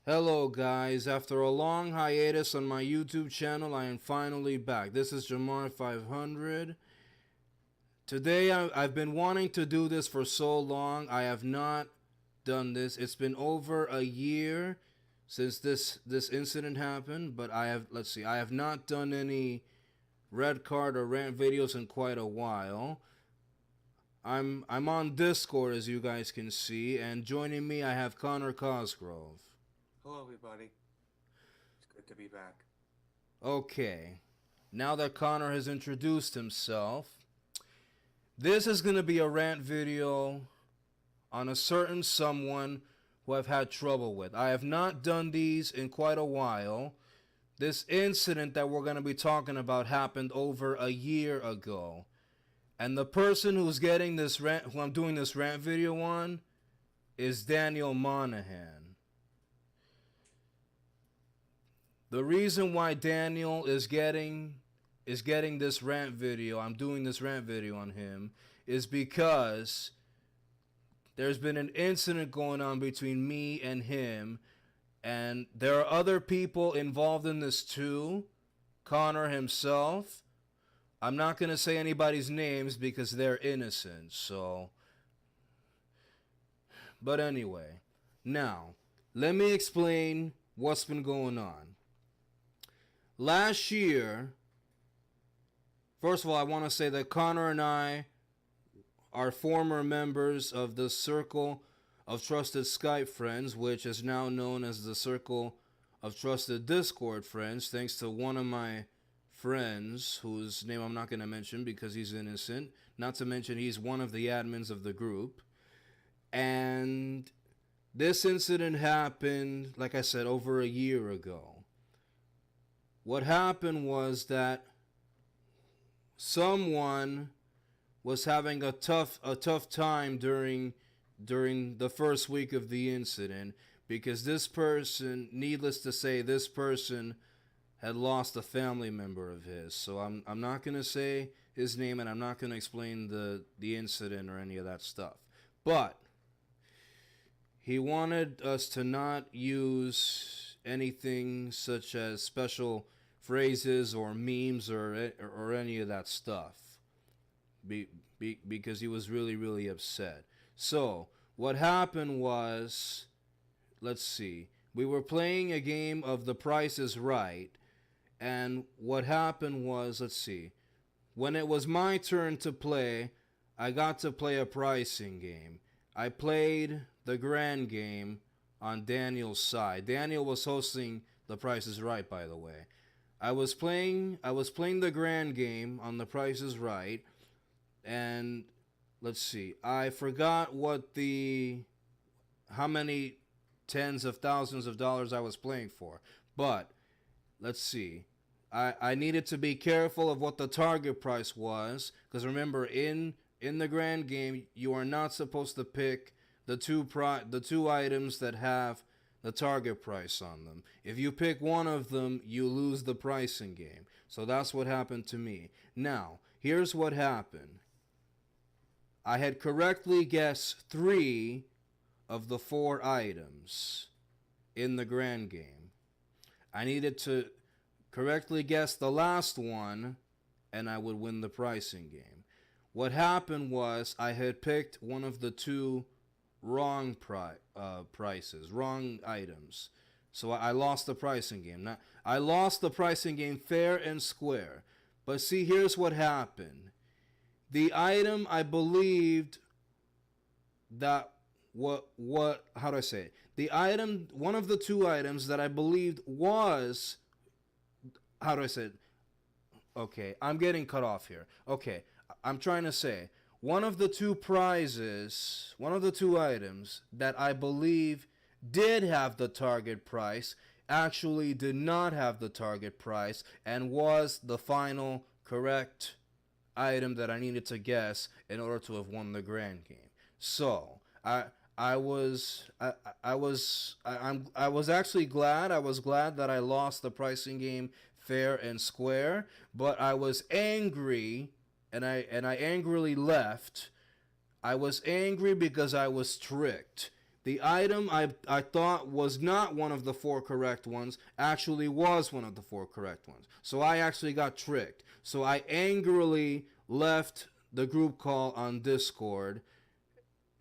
Hello guys, after a long hiatus on my YouTube channel, I am finally back. This is Jamar 500. Today I've been wanting to do this for so long. I have not done this. It's been over a year since this incident happened, but I have not done any red card or rant videos in quite a while. I'm on Discord, as you guys can see, and joining me I have Connor Cosgrove. Hello, everybody. It's good to be back. Okay, now that Connor has introduced himself, this is going to be a rant video on a certain someone who I've had trouble with. I have not done these in quite a while. This incident that we're going to be talking about happened over a year ago. And the person who's getting this rant, who I'm doing this rant video on, is Daniel Monahan. The reason why Daniel is getting this rant video, I'm doing this rant video on him, is because there's been an incident going on between me and him, and there are other people involved in this too. Connor himself. I'm not going to say anybody's names because they're innocent, so. But anyway, now, let me explain what's been going on. Last year, first of all, I want to say that Connor and I are former members of the Circle of Trusted Skype Friends, which is now known as the Circle of Trusted Discord Friends, thanks to one of my friends, whose name I'm not going to mention because he's innocent, not to mention he's one of the admins of the group. And this incident happened, like I said, over a year ago. What happened was that someone was having a tough time during the first week of the incident, because this person, needless to say, this person had lost a family member of his. So I'm not going to say his name, and I'm not going to explain the incident or any of that stuff. But he wanted us to not use anything such as special phrases or memes or any of that stuff, because he was really upset. So what happened was, let's see, we were playing a game of The Price is Right, and what happened was, let's see, when it was my turn to play, I got to play a pricing game. I played the grand game on Daniel's side. Daniel was hosting The Price is Right, by the way. I was playing the grand game on The Price is Right, and let's see, I forgot how many tens of thousands of dollars I was playing for, but let's see, I needed to be careful of what the target price was, because remember, in the grand game, you are not supposed to pick the two items that have the target price on them. If you pick one of them, you lose the pricing game. So that's what happened to me. Now, here's what happened. I had correctly guessed 3 of the 4 items in the grand game. I needed to correctly guess the last one, and I would win the pricing game. What happened was I had picked one of the 2 wrong prices, wrong items. So I lost the pricing game. Now, I lost the pricing game fair and square. But see, here's what happened. The item I believed that how do I say it? The item, one of the 2 items that I believed was, how do I say it? Okay, I'm getting cut off here. Okay, I'm trying to say, one of the 2 prizes, one of the 2 items that I believe did have the target price actually did not have the target price and was the final correct item that I needed to guess in order to have won the grand game. So I was actually glad. I was glad that I lost the pricing game fair and square, but I was angry, and I angrily left. I was angry because I was tricked, the item I thought was not one of the 4 correct ones actually was one of the 4 correct ones. So I actually got tricked. So I angrily left the group call on Discord.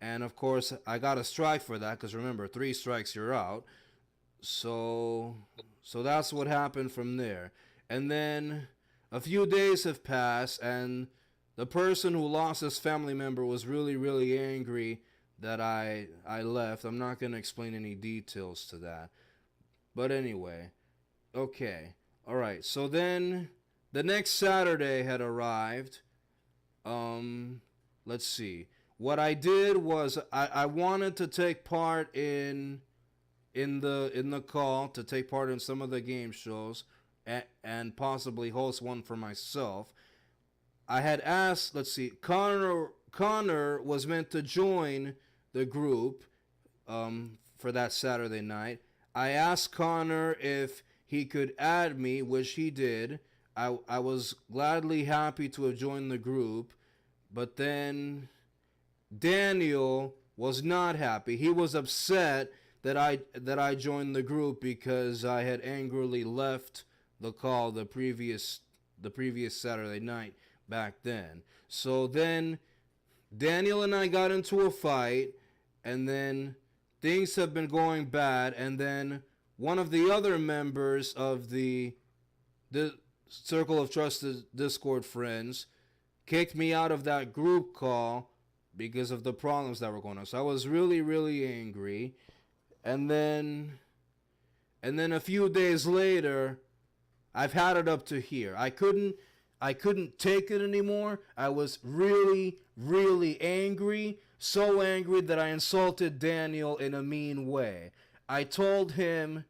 And of course, I got a strike for that because remember, 3 strikes, you're out. So that's what happened from there. And then a few days have passed, and the person who lost his family member was really, really angry that I left. I'm not going to explain any details to that. But anyway, okay. All right. So then the next Saturday had arrived. Let's see. What I did was I wanted to take part in the call, to take part in some of the game shows and possibly host one for myself. I had asked, let's see, Connor was meant to join the group for that Saturday night. I asked Connor if he could add me, which he did. I was gladly happy to have joined the group, but then Daniel was not happy. He was upset that I joined the group because I had angrily left the call the previous Saturday night back then. So then Daniel and I got into a fight, and then things have been going bad, and then one of the other members of the Circle of Trusted Discord friends kicked me out of that group call because of the problems that were going on. So I was really, really angry. And then a few days later, I've had it up to here. I couldn't take it anymore. I was really, really angry. So angry that I insulted Daniel in a mean way. I told him,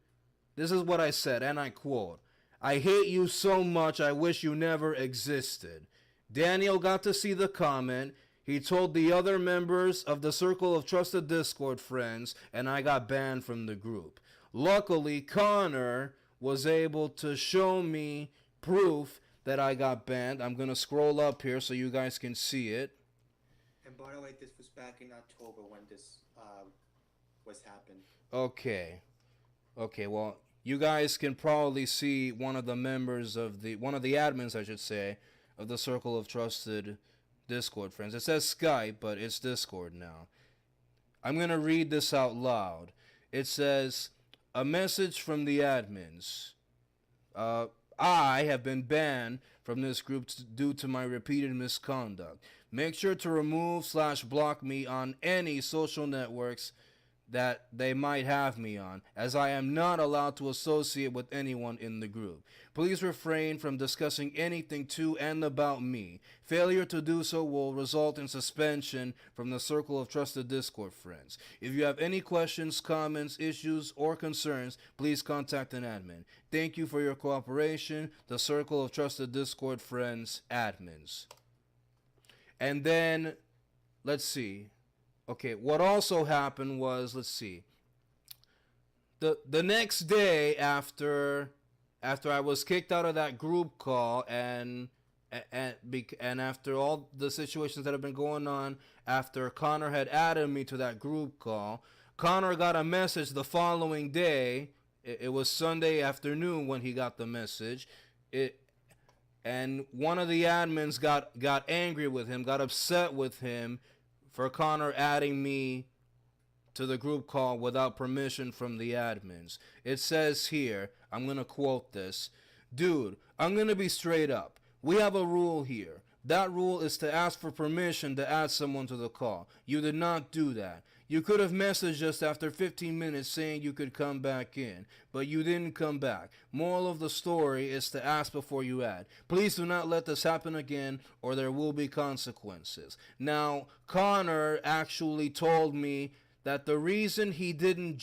this is what I said, and I quote, "I hate you so much, I wish you never existed." Daniel got to see the comment. He told the other members of the Circle of Trusted Discord friends, and I got banned from the group. Luckily, Connor was able to show me proof that I got banned. I'm going to scroll up here so you guys can see it. And by the way, this was back in October when this was happened. Okay, well, you guys can probably see one of the admins, I should say, of the Circle of Trusted Discord friends. It says Skype, but it's Discord now. I'm going to read this out loud. It says, a message from the admins. I have been banned from this group due to my repeated misconduct. Make sure to remove/block me on any social networks that they might have me on, as I am not allowed to associate with anyone in the group. Please refrain from discussing anything to and about me. Failure to do so will result in suspension from the Circle of Trusted Discord friends. If you have any questions, comments, issues, or concerns, please contact an admin. Thank you for your cooperation. The Circle of Trusted Discord friends, admins. And then, let's see. Okay, what also happened was, let's see. The next day after I was kicked out of that group call and after all the situations that have been going on, after Connor had added me to that group call, Connor got a message the following day. It was Sunday afternoon when he got the message. And one of the admins got angry with him, got upset with him for Connor adding me to the group call without permission from the admins. It says here, I'm going to quote this, "Dude, I'm going to be straight up. We have a rule here. That rule is to ask for permission to add someone to the call. You did not do that. You could have messaged us after 15 minutes saying you could come back in, but you didn't come back. Moral of the story is to ask before you add. Please do not let this happen again, or there will be consequences." Now, Connor actually told me that the reason he didn't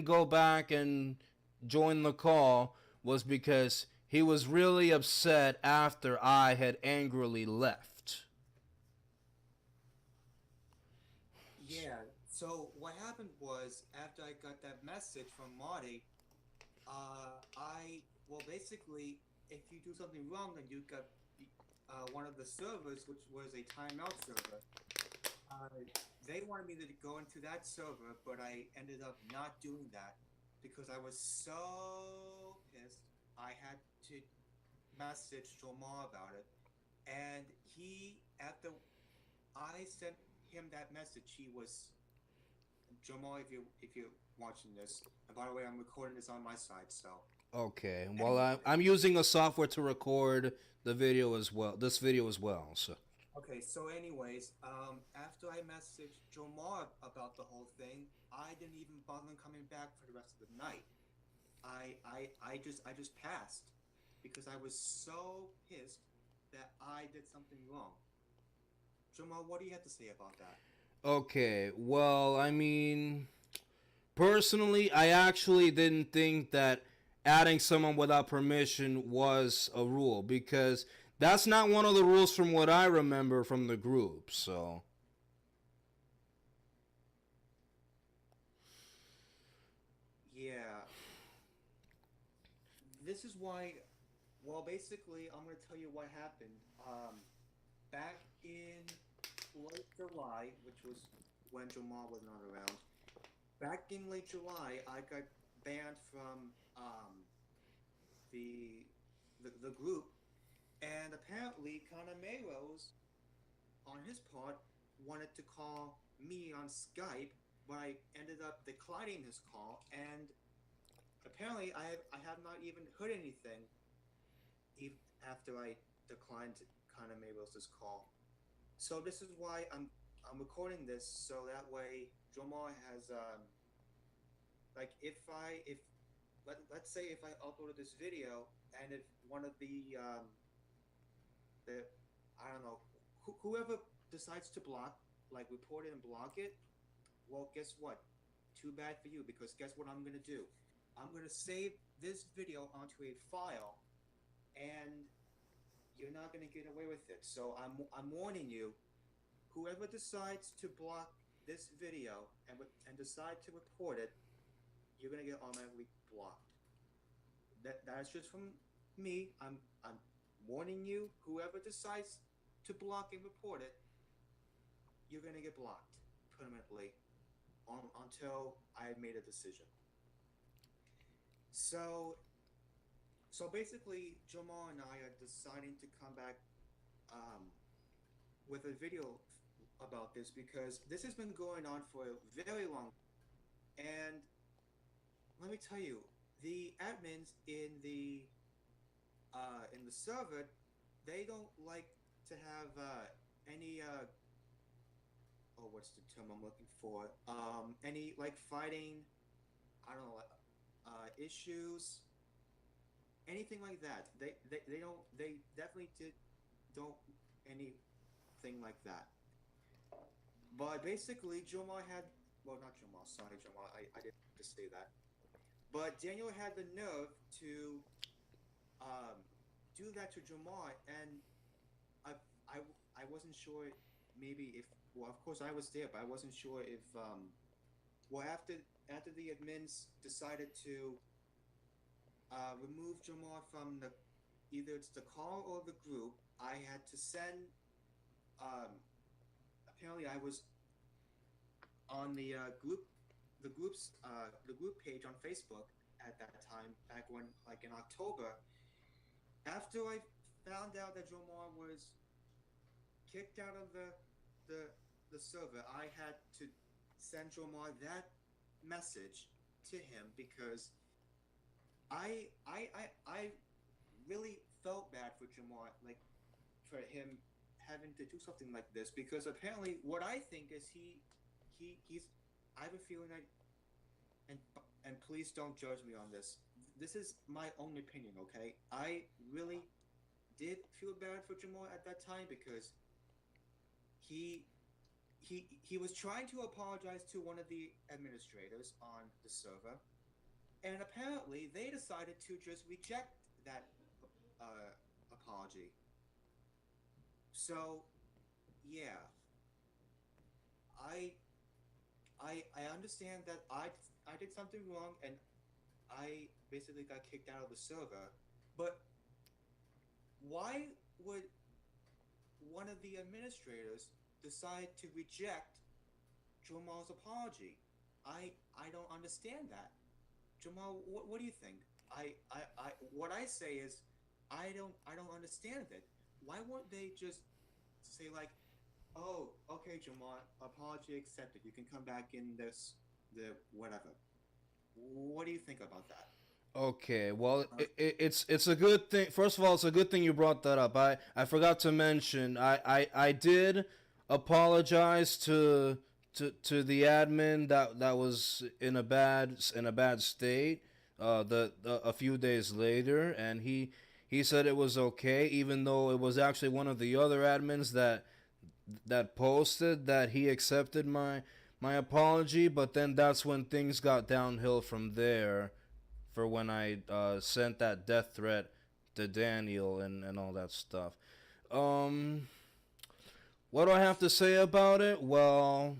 go back and join the call was because he was really upset after I had angrily left. Yeah. So what happened was, after I got that message from Marty, basically, if you do something wrong, then you got one of the servers, which was a timeout server, they wanted me to go into that server, but I ended up not doing that because I was so pissed. I had to message Jamar about it, and he after I sent him that message, he was Jamar. If you're watching this, and by the way, I'm recording this on my side. So Okay. Well, I'm anyway, using a software to record the video as well. This video as well. So. okay. So anyways, after I messaged Jamar about the whole thing, I didn't even bother coming back for the rest of the night. I just passed because I was so pissed that I did something wrong. Jamal, what do you have to say about that? Okay. Well, I mean, personally, I actually didn't think that adding someone without permission was a rule because that's not one of the rules from what I remember from the group. So. Yeah, this is why. Well, basically, I'm gonna tell you what happened. Back in late July, which was when Jamal was not around. Back in late July, I got banned from the, the group, and apparently, Canameros on his part wanted to call me on Skype, but I ended up declining his call, and apparently I have not even heard anything after I declined Connor Mables' call. So this is why I'm recording this so that way Jomar has like if let's say if I uploaded this video and if one of the I don't know whoever decides to block like report it and block it, well guess what? Too bad for you because guess what I'm gonna do? I'm gonna save this video onto a file and you're not going to get away with it. So I'm warning you, whoever decides to block this video and decide to report it, you're going to get automatically blocked. That's just from me. I'm warning you, whoever decides to block and report it, you're going to get blocked permanently until I have made a decision. So so basically, Jamal and I are deciding to come back um, with a video about this because this has been going on for a very long time. And let me tell you, the admins in the server, they don't like to have any oh what's the term I'm looking for? Any like fighting, I don't know, issues, anything like that. They don't they definitely don't anything like that. But basically, Jomar had, well, not Jomar, sorry, Jomar, I didn't just say that. But Daniel had the nerve to um, do that to Jomar, and I, I, I wasn't sure maybe if, well, of course I was there, but I wasn't sure if, well, after the admins decided to remove Jomar from the, either it's the call or the group, I had to send, um, apparently I was on the group page on Facebook at that time, back when like in October, after I found out that Jomar was kicked out of the the server, I had to send Jomar that message to him because I really felt bad for Jamar, like for him having to do something like this because apparently what I think is he's I have a feeling that and and please don't judge me on this. This is my own opinion, okay? I really did feel bad for Jamal at that time because he he was trying to apologize to one of the administrators on the server, and apparently they decided to just reject that apology. So yeah, I I understand that I did something wrong and I basically got kicked out of the server, but why would one of the administrators decide to reject Jamal's apology. I don't understand that. Jamal, what do you think? What I say is, I don't understand it. Why won't they just say like, oh, okay, Jamal, apology accepted. You can come back in the whatever. What do you think about that? Okay, well, it's a good thing. First of all, it's a good thing you brought that up. I forgot to mention I did apologize to the admin that was in a bad state. The a few days later, and he said it was okay, even though it was actually one of the other admins that posted that he accepted my apology. But then that's when things got downhill from there for when I sent that death threat to Daniel and all that stuff. Um, what do I have to say about it? Well,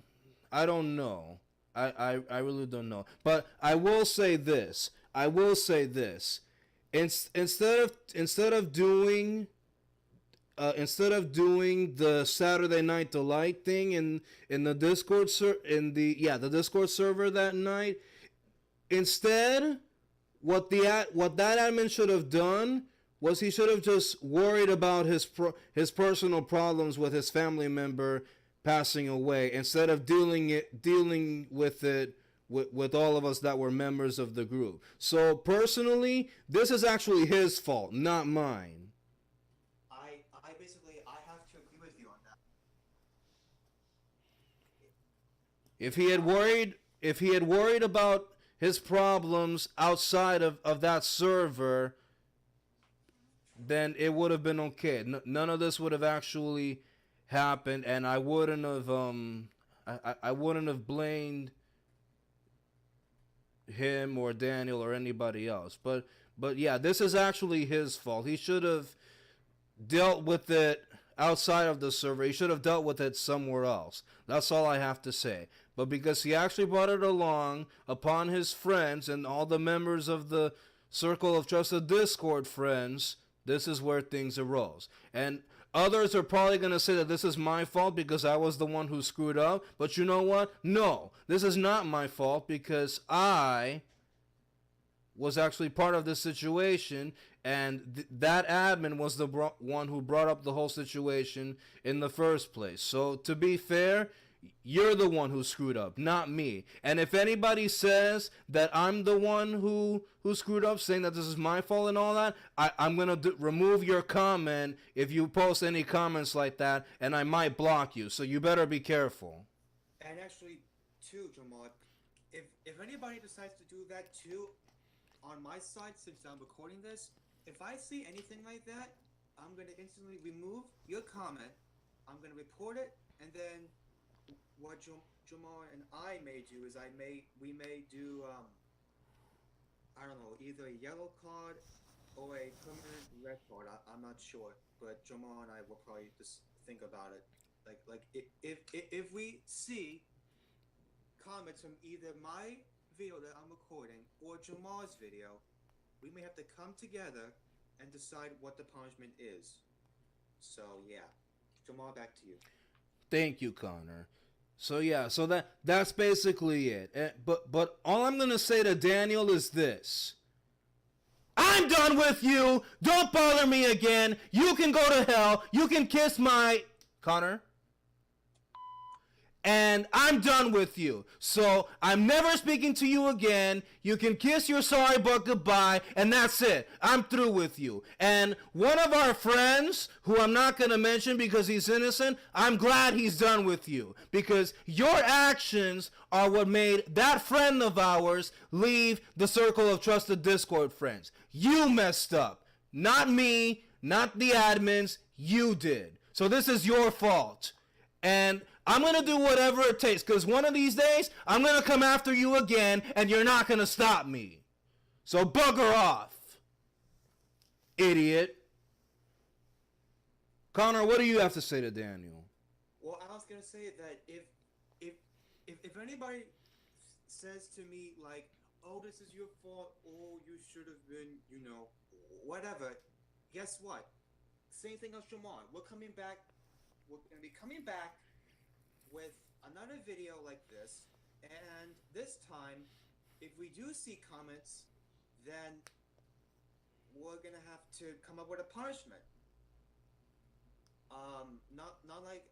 I don't know. I really don't know. But I will say this. I will say this. Instead of doing the Saturday Night Delight thing in the the Discord server that night, instead what that admin should have done was he should have just worried about his personal problems with his family member passing away instead of dealing with it with all of us that were members of the group. So personally, this is actually his fault, not mine. I basically I have to agree with you on that. If he had worried about his problems outside of that server, then it would have been okay. None of this would have actually happened, and I wouldn't have I wouldn't have blamed him or Daniel or anybody else. But yeah, this is actually his fault. He should have dealt with it outside of the server. He should have dealt with it somewhere else. That's all I have to say. But because he actually brought it along upon his friends and all the members of the Circle of Trusted Discord friends, this is where things arose. And others are probably going to say that this is my fault because I was the one who screwed up. But you know what? No, this is not my fault because I was actually part of this situation, and that admin was the one who brought up the whole situation in the first place. So to be fair, you're the one who screwed up, not me. And if anybody says that I'm the one who screwed up, saying that this is my fault and all that, I'm going to remove your comment if you post any comments like that, and I might block you. So you better be careful. And actually, too, Jamal, if anybody decides to do that too, on my side, since I'm recording this, if I see anything like that, I'm gonna instantly remove your comment. I'm gonna report it, and then what Jamal and I may do is we may do I don't know, either a yellow card or a permanent red card. I'm not sure, but Jamal and I will probably just think about it. Like if we see comments from either my video that I'm recording or Jamal's video, we may have to come together and decide what the punishment is. So yeah, Jamal, back to you. Thank you, Connor. So yeah, so that's basically it. But all I'm gonna say to Daniel is this: I'm done with you. Don't bother me again. You can go to hell. You can kiss my Connor. And I'm done with you. So I'm never speaking to you again. You can kiss your sorry butt goodbye, and that's it. I'm through with you. And one of our friends, who I'm not going to mention because he's innocent, I'm glad he's done with you. Because your actions are what made that friend of ours leave the Circle of Trusted Discord friends. You messed up. Not me, not the admins. You did. So this is your fault. And I'm going to do whatever it takes, because one of these days, I'm going to come after you again, and you're not going to stop me. So bugger off, idiot. Connor, what do you have to say to Daniel? Well, I was gonna say that if anybody says to me like, "Oh, this is your fault," "Oh, you should have been," whatever, guess what? Same thing as Jamar. We're coming back. We're gonna be coming back with another video like this, and this time, if we do see comments, then we're gonna have to come up with a punishment. Not like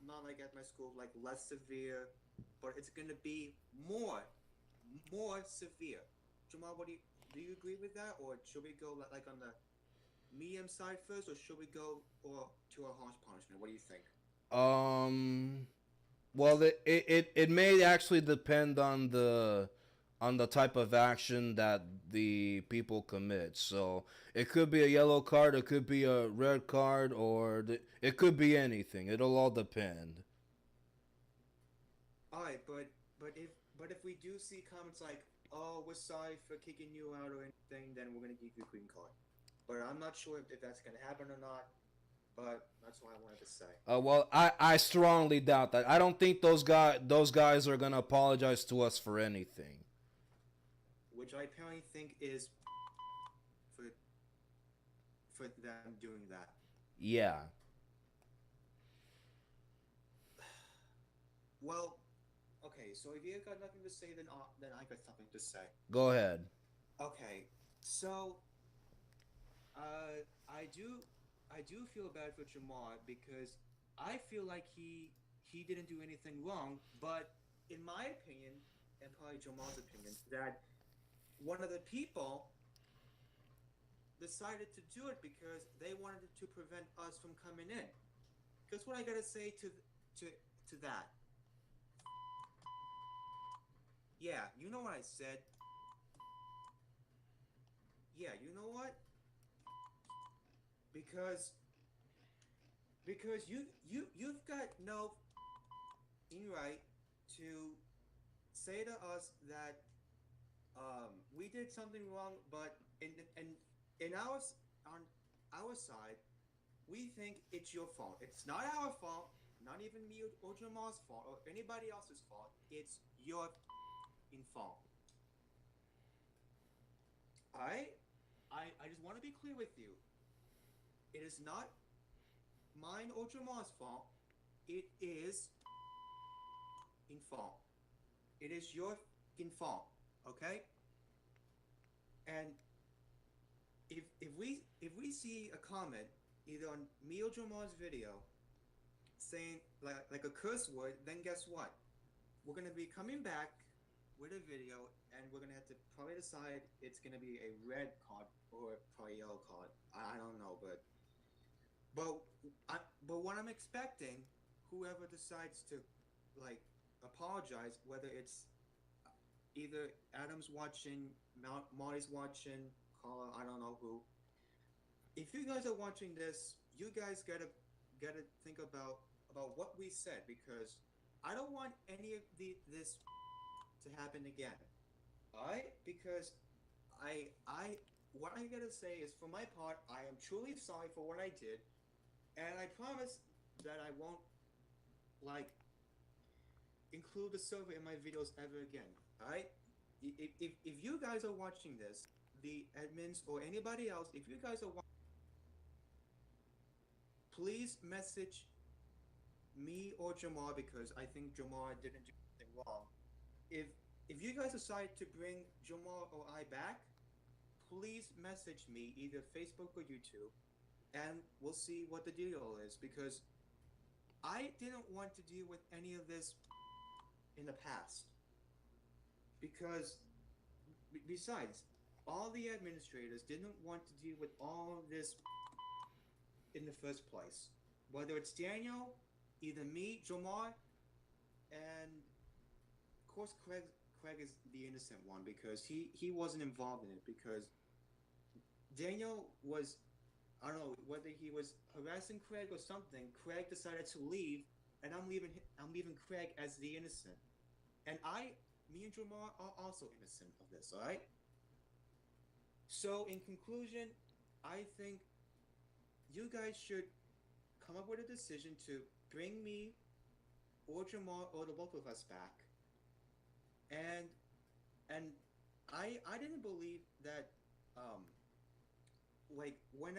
not like at my school, like less severe, but it's gonna be more severe. Jamal, do you agree with that, or should we go like on the medium side first, or should we go or to a harsh punishment? What do you think? Um. Well, it may actually depend on the type of action that the people commit. So it could be a yellow card, it could be a red card, or it could be anything. It'll all depend. All right, but if we do see comments like, "Oh, we're sorry for kicking you out" or anything, then we're gonna give you a green card. But I'm not sure if that's gonna happen or not. But that's what I wanted to say. Well, I strongly doubt that. I don't think those guys are gonna apologize to us for anything. Which I apparently think is for them doing that. Yeah. Well, okay. So if you got nothing to say, then I got something to say. Go ahead. Okay. So I do feel bad for Jamar because I feel like he didn't do anything wrong, but in my opinion, and probably Jamar's opinion, that one of the people decided to do it because they wanted to prevent us from coming in. Guess what I gotta say to that? Yeah, you know what I said. Yeah, you know what? Because you've got no right to say to us that we did something wrong, but in on our side, we think it's your fault. It's not our fault, not even me or Jamal's fault or anybody else's fault. It's your fault. Alright? I just want to be clear with you. It is not mine or Jamal's fault. It is in fault. It is your fault. Okay? And if we see a comment either on me or Jamal's video saying like a curse word, then guess what? We're gonna be coming back with a video, and we're gonna have to probably decide it's gonna be a red card or probably a yellow card. I don't know, but but what I'm expecting, whoever decides to like apologize, whether it's either Adam's watching, Marty's watching, Carla, I don't know who. If you guys are watching this, you guys gotta think about what we said, because I don't want any of this to happen again. Alright? Because I what I gotta say is, for my part, I am truly sorry for what I did, and I promise that I won't like include the server in my videos ever again. Alright? If you guys are watching this, the admins or anybody else, if you guys are watching, please message me or Jamar, because I think Jamar didn't do anything wrong. If you guys decide to bring Jamar or I back, please message me either Facebook or YouTube, and we'll see what the deal is, because I didn't want to deal with any of this in the past. Because besides, all the administrators didn't want to deal with all of this in the first place. Whether it's Daniel, either me, Jamar, and of course Craig is the innocent one, because he wasn't involved in it, because Daniel was, I don't know whether he was harassing Craig or something. Craig decided to leave, and I'm leaving Craig as the innocent. And me and Jamar are also innocent of this, alright? So in conclusion, I think you guys should come up with a decision to bring me or Jamar or the both of us back. And I didn't believe that like when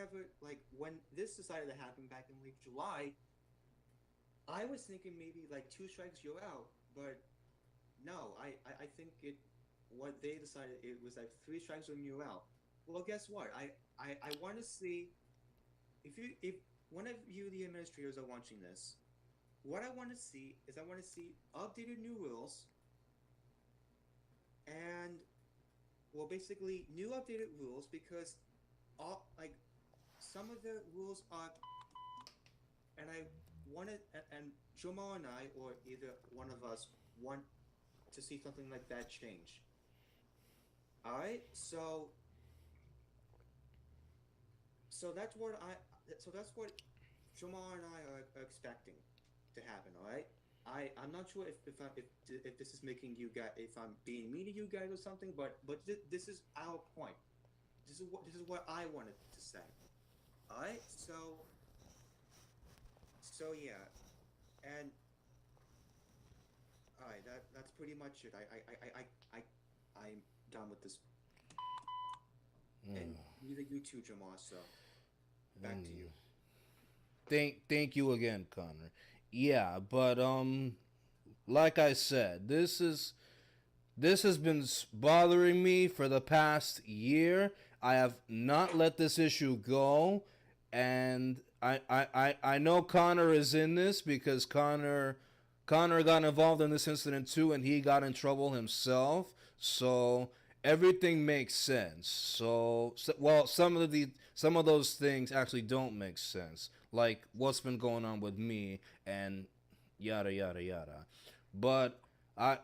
this decided to happen back in late July, I was thinking maybe like 2 strikes you're out, but no, I think it what they decided it was like 3 strikes when you're out. Well, guess what? I want to see if one of you the administrators are watching this. What I want to see is I want to see updated new rules and well basically new updated rules because all like some of the rules are and I wanted and Jamal and I or either one of us want to see something like that change. All right, so that's what that's what Jamal and I are expecting to happen. All right, I'm not sure if this is making you guys if I'm being mean to you guys or something, but this is our point. This is what I wanted to say. All right, so yeah, and all right, that's pretty much it. I'm done with this, and Mm. neither you two, Jamal. So back to you. Mm. Thank you again, Connor. Yeah, but like I said, this has been bothering me for the past year. I have not let this issue go, and I know Connor is in this because Connor got involved in this incident too, and he got in trouble himself. So everything makes sense. Well, some of those things actually don't make sense, like what's been going on with me and yada yada yada. But I,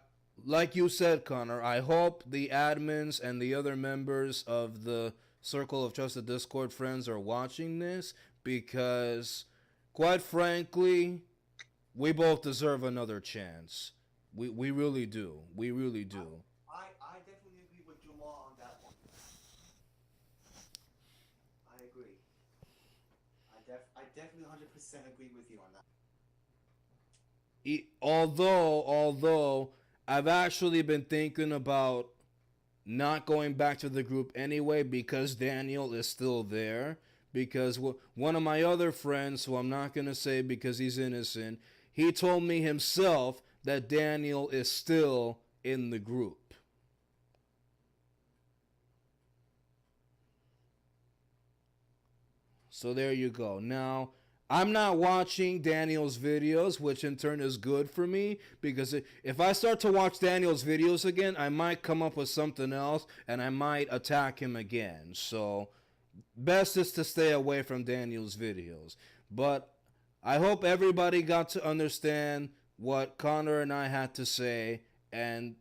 like you said, Connor, I hope the admins and the other members of the Circle of Trusted Discord friends are watching this because, quite frankly, we both deserve another chance. We really do. We really I, do. I definitely agree with Jamal on that one. I agree. I definitely 100% agree with you on that. Although I've actually been thinking about not going back to the group anyway because Daniel is still there. Because one of my other friends, who I'm not going to say because he's innocent, he told me himself that Daniel is still in the group. So there you go. Now, I'm not watching Daniel's videos, which in turn is good for me because if I start to watch Daniel's videos again, I might come up with something else and I might attack him again. So, best is to stay away from Daniel's videos. But I hope everybody got to understand what Connor and I had to say, and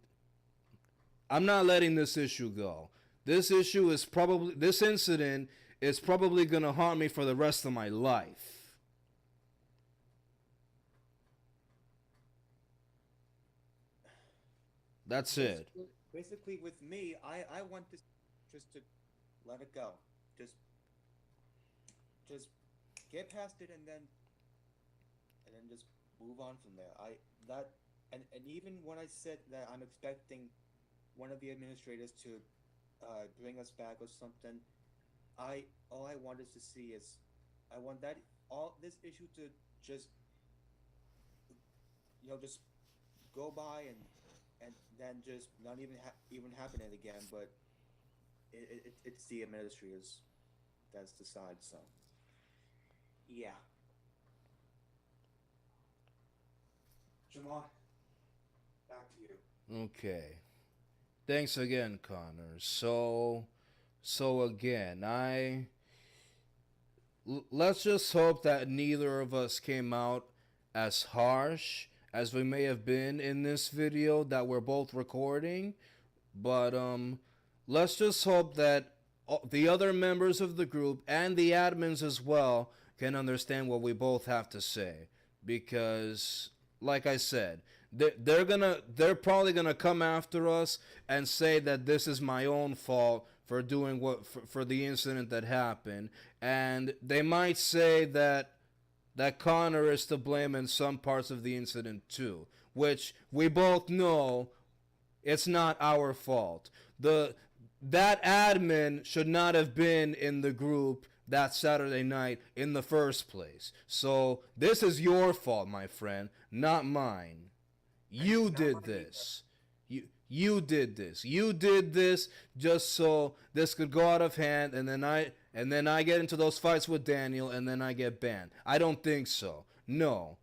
I'm not letting this issue go. This incident is probably going to haunt me for the rest of my life. That's it. Basically, with me, I want this just to let it go. Just just get past it and then just move on from there. I that and even when I said that I'm expecting one of the administrators to bring us back or something, I all I want is to see is I want that all this issue to just just go by and then just not even happen it again. But it's the administrators that's decide. So yeah, Jamal, back to you. Okay. Thanks again, Connor. So again, let's just hope that neither of us came out as harsh as we may have been in this video that we're both recording. But let's just hope that the other members of the group and the admins as well can understand what we both have to say because like I said, they're probably gonna come after us and say that this is my own fault for doing for the incident that happened, and they might say that Connor is to blame in some parts of the incident too, which we both know it's not our fault. The That admin should not have been in the group that Saturday night in the first place. So this is your fault, my friend, not mine. And You not did mine either. this. You did this. You did this just so this could go out of hand, and then I get into those fights with Daniel, and then I get banned. I don't think so. No.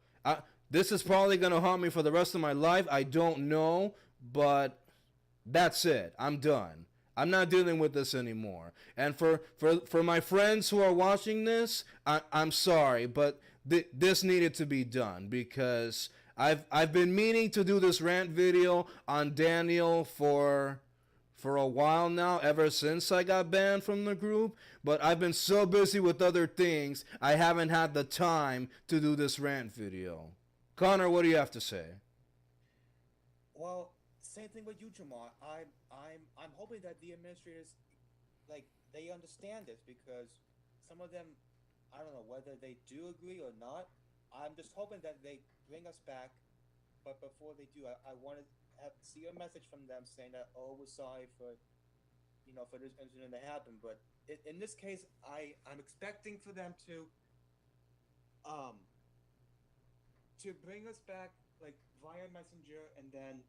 This is probably gonna haunt me for the rest of my life. I don't know, but that's it. I'm done. I'm not dealing with this anymore. And for my friends who are watching this, I'm sorry, but this needed to be done because I've been meaning to do this rant video on Daniel for a while now, ever since I got banned from the group, but I've been so busy with other things, I haven't had the time to do this rant video. Connor, what do you have to say? Well, same thing with you, Jamar. I'm hoping that the administrators, like, they understand this because some of them, I don't know whether they do agree or not. I'm just hoping that they bring us back. But before they do, I want to see a message from them saying that, oh, we're sorry for, for this incident that happened. But in this case, I'm expecting for them um, to bring us back like via messenger, and then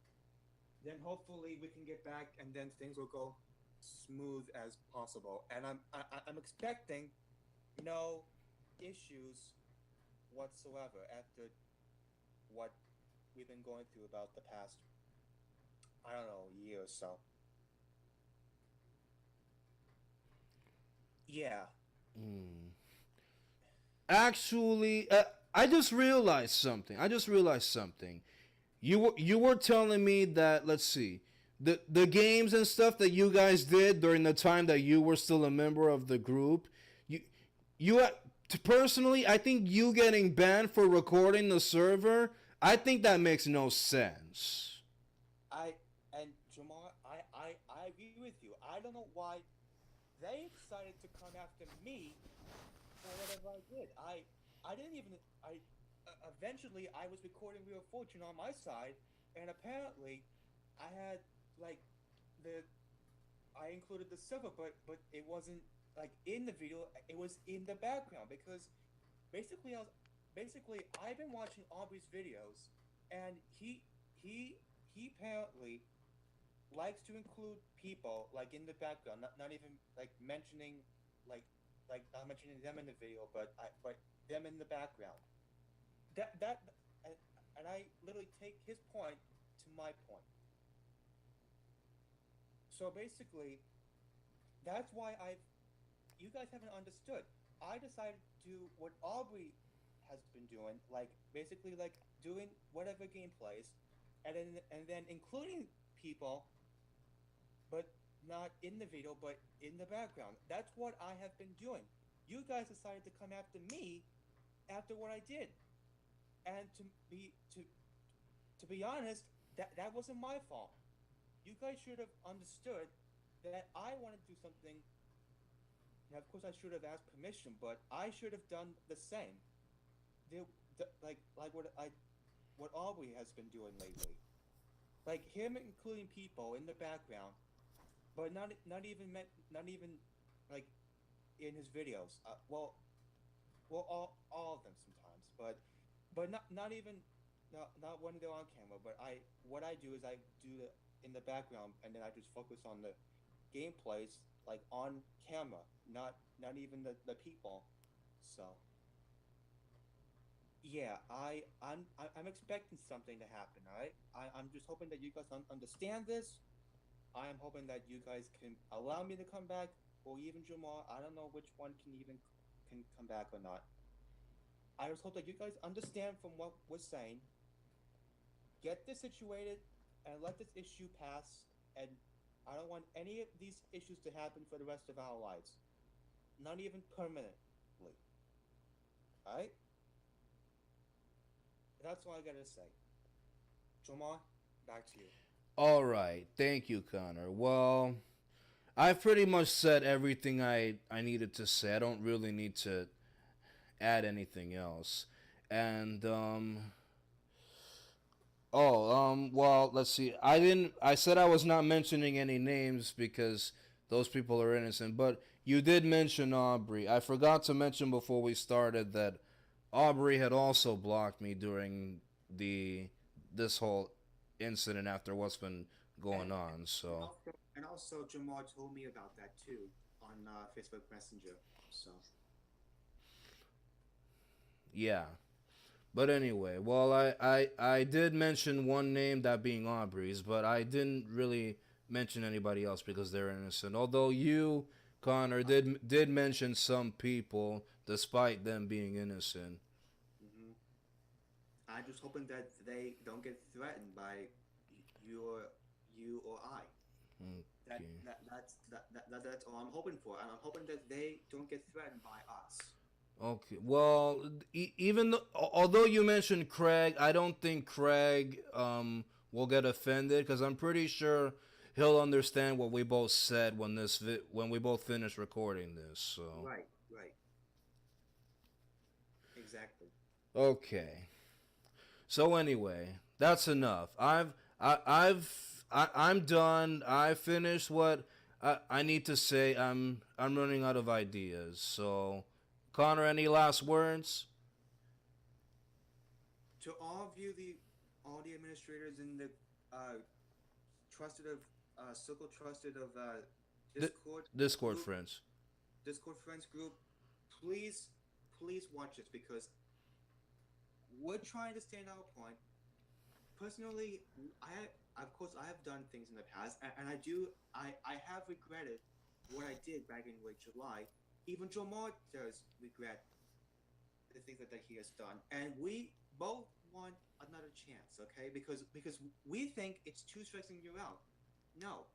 hopefully we can get back, and then things will go smooth as possible. And I'm expecting no issues whatsoever after what we've been going through about the past, I don't know, year or so. Yeah. Actually, I just realized something. You were telling me that, let's see, the games and stuff that you guys did during the time that you were still a member of the group. You personally, I think you getting banned for recording the server, I think that makes no sense. I and Jamar, I agree with you. I don't know why they decided to come after me for whatever I did. I didn't even eventually I was recording Wheel of Fortune on my side, and apparently I had like the I included the server, but it wasn't like in the video. It was in the background because basically I've been watching Aubrey's videos, and he apparently likes to include people like in the background, not even like mentioning like not mentioning them in the video, but them in the background. That and, and I literally take his point to my point. So basically, that's why you guys haven't understood. I decided to do what Aubrey has been doing, like basically like doing whatever gameplays, and then including people, but not in the video, but in the background. That's what I have been doing. You guys decided to come after me after what I did, and to be honest, that wasn't my fault. You guys should have understood that I wanted to do something. Now, of course, I should have asked permission, but I should have done the same. Like what Aubrey has been doing lately, like him including people in the background, but not even like in his videos. Well, all of them sometimes, but not even not when they're on camera. But what I do is I do the in the background, and then I just focus on the gameplays like on camera, not even the people. So yeah, I'm expecting something to happen. All right, I'm just hoping that you guys understand this. I am hoping that you guys can allow me to come back, or even Jamar. I don't know which one can come back or not. I just hope that you guys understand from what we're saying. Get this situated and let this issue pass. And I don't want any of these issues to happen for the rest of our lives, not even permanently. All right? That's all I gotta say. Jamar, back to you. All right, thank you, Connor. Well, I've pretty much said everything I needed to say. I don't really need to add anything else. And well, let's see. I said I was not mentioning any names because those people are innocent. But you did mention Aubrey. I forgot to mention before we started that Aubrey had also blocked me during this whole incident after what's been going on. So And also, Jamar told me about that too on Facebook Messenger. So yeah. But anyway, well, I did mention one name, that being Aubrey's, but I didn't really mention anybody else because they're innocent. Although you, Connor, did mention some people despite them being innocent. hmm I'm just hoping that they don't get threatened by you or I. That, Okay. that's all I'm hoping for, and I'm hoping that they don't get threatened by us. Okay. Well, even though, although you mentioned Craig, I don't think Craig will get offended because I'm pretty sure he'll understand what we both said when we both finish recording this. So Right, right, exactly. okay. So anyway, that's enough. I'm done. I finished what I need to say. I'm running out of ideas. So, Connor, any last words? To all the administrators in the uh, trusted of circle trusted of Discord Discord group, friends. Discord friends group, please watch this because we're trying to stand our point. Personally, of course I have done things in the past, and I have regretted what I did back in late July. Even Jamar does regret the things that he has done, and we both want another chance, okay? Because we think it's 2 strikes and you're out. No,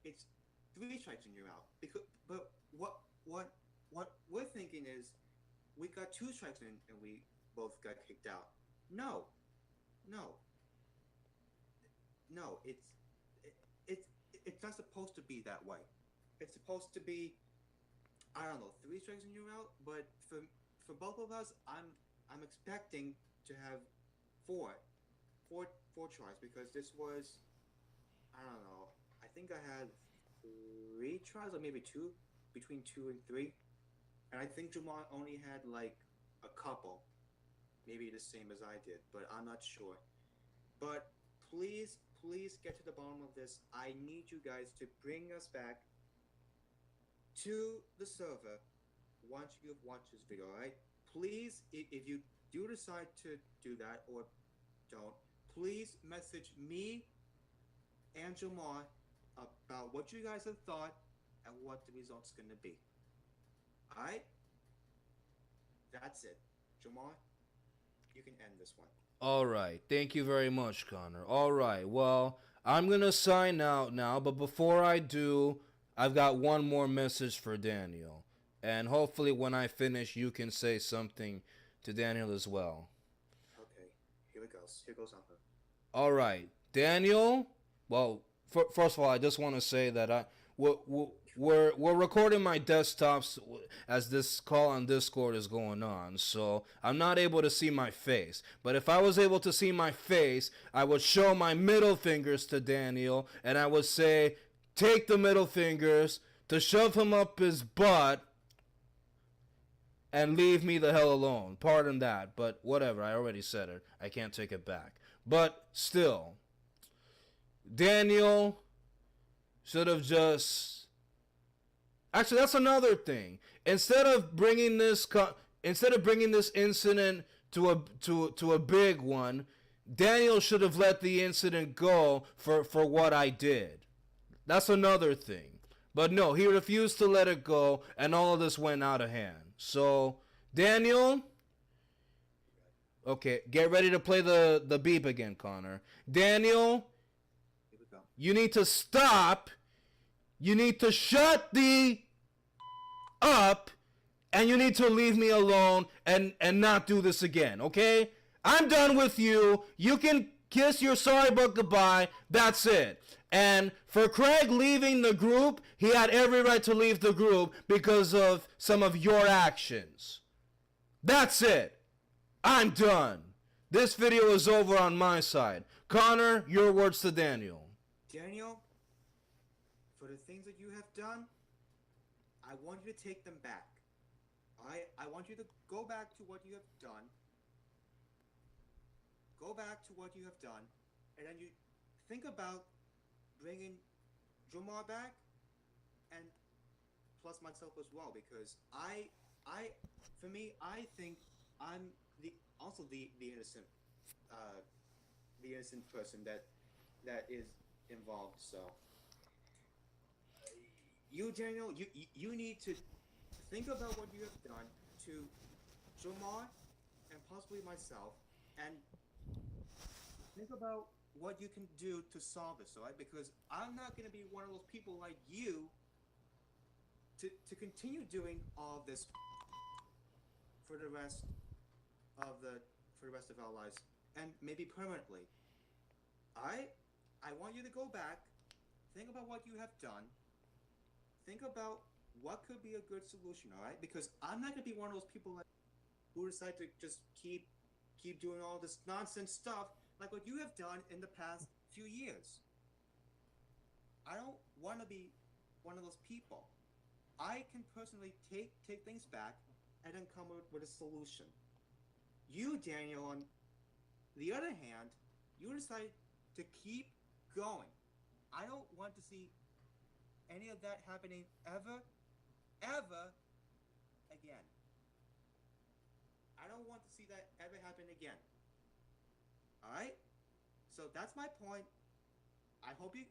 it's 3 strikes and you're out. But what we're thinking is we got 2 strikes and we both got kicked out. No, no, no. It's not supposed to be that way. It's supposed to be, I don't know, 3 strikes and you're out. But for both of us, I'm expecting to have four tries because this was, I don't know. I think I had 3 tries or maybe two, between 2 and 3, and I think Jamar only had like a couple, maybe the same as I did, but I'm not sure. But please get to the bottom of this. I need you guys to bring us back to the server once you have watched this video, alright? Please, if you do decide to do that or don't, please message me and Jamar about what you guys have thought and what the result's gonna be. Alright? That's it. Jamar, you can end this one. All right. Thank you very much, Connor. All right. Well, I'm going to sign out now, but before I do, I've got one more message for Daniel. And hopefully when I finish, you can say something to Daniel as well. Okay, here it goes. Here goes Uncle. All right. Daniel, well, first of all, I just want to say that we're recording my desktops as this call on Discord is going on, so I'm not able to see my face. But if I was able to see my face, I would show my middle fingers to Daniel, and I would say, take the middle fingers to shove him up his butt and leave me the hell alone. Pardon that, but whatever, I already said it. I can't take it back. But still, Daniel should have just... Actually, that's another thing. Instead of bringing this incident to a big one, Daniel should have let the incident go for what I did. That's another thing. But no, he refused to let it go, and all of this went out of hand. So, Daniel, okay, get ready to play the beep again, Connor. Daniel, Here we go. you need to stop. You need to shut the up, and you need to leave me alone and not do this again, okay? I'm done with you. You can kiss your sorry but goodbye. That's it. And for Craig leaving the group, he had every right to leave the group because of some of your actions. That's it. I'm done. This video is over on my side. Connor, your words to Daniel. Daniel, for the things that you have done, I want you to take them back. I want you to go back to what you have done. Go back to what you have done, and then you think about bringing Jamar back, and plus myself as well, because for me, I think I'm the innocent, the innocent person that is involved. So, you, Daniel, you need to think about what you have done to Jamar and possibly myself, and think about what you can do to solve this, all right? Because I'm not going to be one of those people like you to continue doing all of this for the rest of our lives, and maybe permanently. I want you to go back, think about what you have done, think about what could be a good solution, all right? Because I'm not going to be one of those people like who decide to just keep doing all this nonsense stuff like what you have done in the past few years. I don't want to be one of those people. I can personally take things back and then come up with a solution. You, Daniel, on the other hand, you decide to keep going. I don't want to see any of that happening ever again. I don't want to see that ever happen again. Alright? So that's my point. I hope you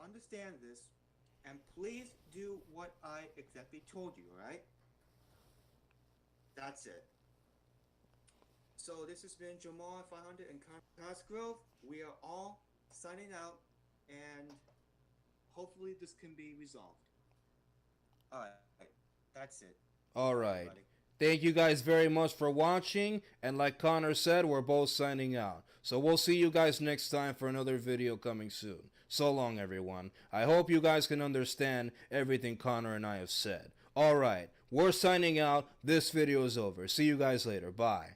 understand this. And please do what I exactly told you, alright? That's it. So this has been Jamar 500 and Cosgrove. We are all signing out, and hopefully this can be resolved. Alright, that's it. All right. Everybody. Thank you guys very much for watching. And like Connor said, we're both signing out. So we'll see you guys next time for another video coming soon. So long, everyone. I hope you guys can understand everything Connor and I have said. All right. We're signing out. This video is over. See you guys later. Bye.